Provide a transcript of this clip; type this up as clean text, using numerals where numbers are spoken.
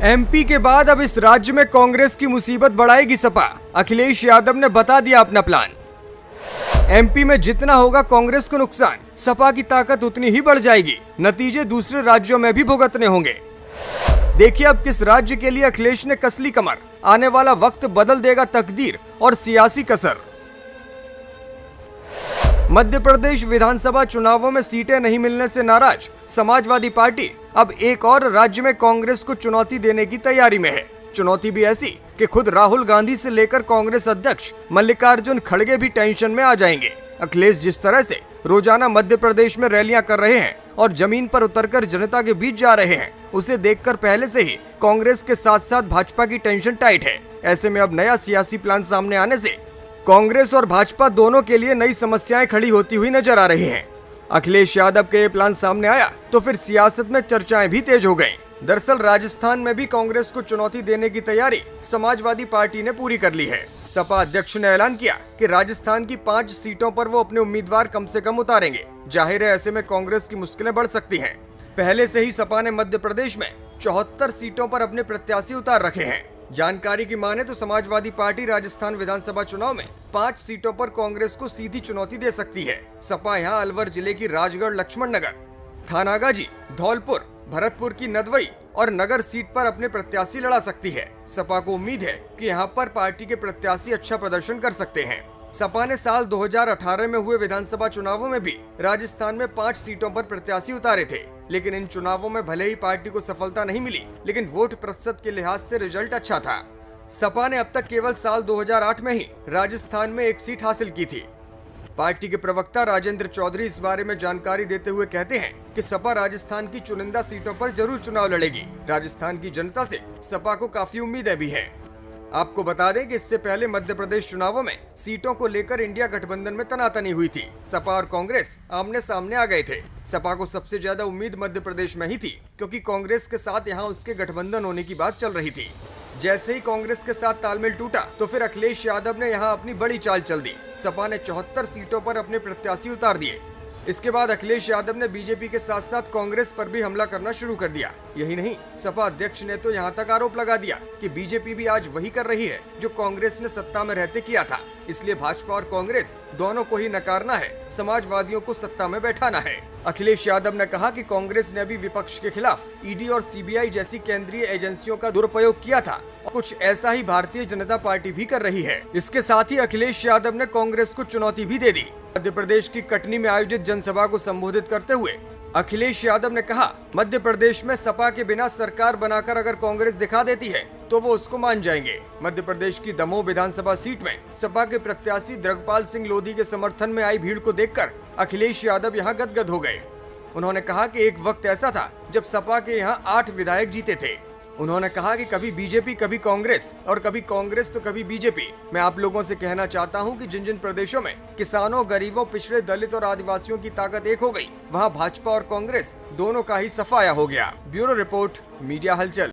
MP के बाद अब इस राज्य में कांग्रेस की मुसीबत बढ़ाएगी सपा। अखिलेश यादव ने बता दिया अपना प्लान। एमपी में जितना होगा कांग्रेस को नुकसान, सपा की ताकत उतनी ही बढ़ जाएगी। नतीजे दूसरे राज्यों में भी भुगतने होंगे। देखिए अब किस राज्य के लिए अखिलेश ने कसली कमर। आने वाला वक्त बदल देगा तकदीर और सियासी कसर। मध्य प्रदेश विधानसभा चुनावों में सीटें नहीं मिलने से नाराज समाजवादी पार्टी अब एक और राज्य में कांग्रेस को चुनौती देने की तैयारी में है। चुनौती भी ऐसी कि खुद राहुल गांधी से लेकर कांग्रेस अध्यक्ष मल्लिकार्जुन खड़गे भी टेंशन में आ जाएंगे। अखिलेश जिस तरह से रोजाना मध्य प्रदेश में रैलियां कर रहे हैं और जमीन पर उतरकर जनता के बीच जा रहे हैं, उसे देखकर पहले से ही कांग्रेस के साथ साथ भाजपा की टेंशन टाइट है। ऐसे में अब नया सियासी प्लान सामने आने से कांग्रेस और भाजपा दोनों के लिए नई समस्याएं खड़ी होती हुई नजर आ रही हैं। अखिलेश यादव के ये प्लान सामने आया तो फिर सियासत में चर्चाएं भी तेज हो गईं। दरअसल राजस्थान में भी कांग्रेस को चुनौती देने की तैयारी समाजवादी पार्टी ने पूरी कर ली है। सपा अध्यक्ष ने ऐलान किया कि राजस्थान की 5 सीटों पर वो अपने उम्मीदवार कम से कम उतारेंगे। जाहिर है ऐसे में कांग्रेस की मुश्किलें बढ़ सकती हैं। पहले से ही सपा ने मध्य प्रदेश में 74 सीटों पर अपने प्रत्याशी उतार रखे हैं। जानकारी की माने तो समाजवादी पार्टी राजस्थान विधानसभा चुनाव में 5 सीटों पर कांग्रेस को सीधी चुनौती दे सकती है। सपा यहां अलवर जिले की राजगढ़ लक्ष्मण नगर, थानागाजी, धौलपुर, भरतपुर की नदवई और नगर सीट पर अपने प्रत्याशी लड़ा सकती है। सपा को उम्मीद है कि यहां पर पार्टी के प्रत्याशी अच्छा प्रदर्शन कर सकते हैं। सपा ने साल 2018 में हुए विधानसभा चुनावों में भी राजस्थान में 5 सीटों पर प्रत्याशी उतारे थे, लेकिन इन चुनावों में भले ही पार्टी को सफलता नहीं मिली, लेकिन वोट प्रतिशत के लिहाज से रिजल्ट अच्छा था। सपा ने अब तक केवल साल 2008 में ही राजस्थान में 1 सीट हासिल की थी। पार्टी के प्रवक्ता राजेंद्र चौधरी इस बारे में जानकारी देते हुए कहते हैं कि सपा राजस्थान की चुनिंदा सीटों पर जरूर चुनाव लड़ेगी। राजस्थान की जनता से सपा को काफी उम्मीदें भी हैं। आपको बता दें कि इससे पहले मध्य प्रदेश चुनावों में सीटों को लेकर इंडिया गठबंधन में तनातनी हुई थी। सपा और कांग्रेस आमने सामने आ गए थे। सपा को सबसे ज्यादा उम्मीद मध्य प्रदेश में ही थी, क्योंकि कांग्रेस के साथ यहां उसके गठबंधन होने की बात चल रही थी। जैसे ही कांग्रेस के साथ तालमेल टूटा तो फिर अखिलेश यादव ने यहां अपनी बड़ी चाल चल दी। सपा ने 74 सीटों पर अपने प्रत्याशी उतार दिए। इसके बाद अखिलेश यादव ने बीजेपी के साथ साथ कांग्रेस पर भी हमला करना शुरू कर दिया। यही नहीं, सपा अध्यक्ष ने तो यहां तक आरोप लगा दिया कि बीजेपी भी आज वही कर रही है जो कांग्रेस ने सत्ता में रहते किया था। इसलिए भाजपा और कांग्रेस दोनों को ही नकारना है, समाजवादियों को सत्ता में बैठाना है। अखिलेश यादव ने कहा कि कांग्रेस ने भी विपक्ष के खिलाफ ईडी और सीबीआई जैसी केंद्रीय एजेंसियों का दुरुपयोग किया था। कुछ ऐसा ही भारतीय जनता पार्टी भी कर रही है। इसके साथ ही अखिलेश यादव ने कांग्रेस को चुनौती भी दे दी। मध्य प्रदेश की कटनी में आयोजित जनसभा को संबोधित करते हुए अखिलेश यादव ने कहा, मध्य प्रदेश में सपा के बिना सरकार बनाकर अगर कांग्रेस दिखा देती है तो वो उसको मान जाएंगे। मध्य प्रदेश की दमोह विधानसभा सीट में सपा के प्रत्याशी द्रगपाल सिंह लोधी के समर्थन में आई भीड़ को देखकर अखिलेश यादव यहां गदगद हो गए। उन्होंने कहा कि एक वक्त ऐसा था जब सपा के यहां 8 विधायक जीते थे। उन्होंने कहा कि कभी बीजेपी, कभी कांग्रेस और कभी कांग्रेस तो कभी बीजेपी। मैं आप लोगों से कहना चाहता हूं कि जिन जिन प्रदेशों में किसानों, गरीबों, पिछड़े, दलित और आदिवासियों की ताकत एक हो गई, वहां भाजपा और कांग्रेस दोनों का ही सफाया हो गया। ब्यूरो रिपोर्ट, मीडिया हलचल।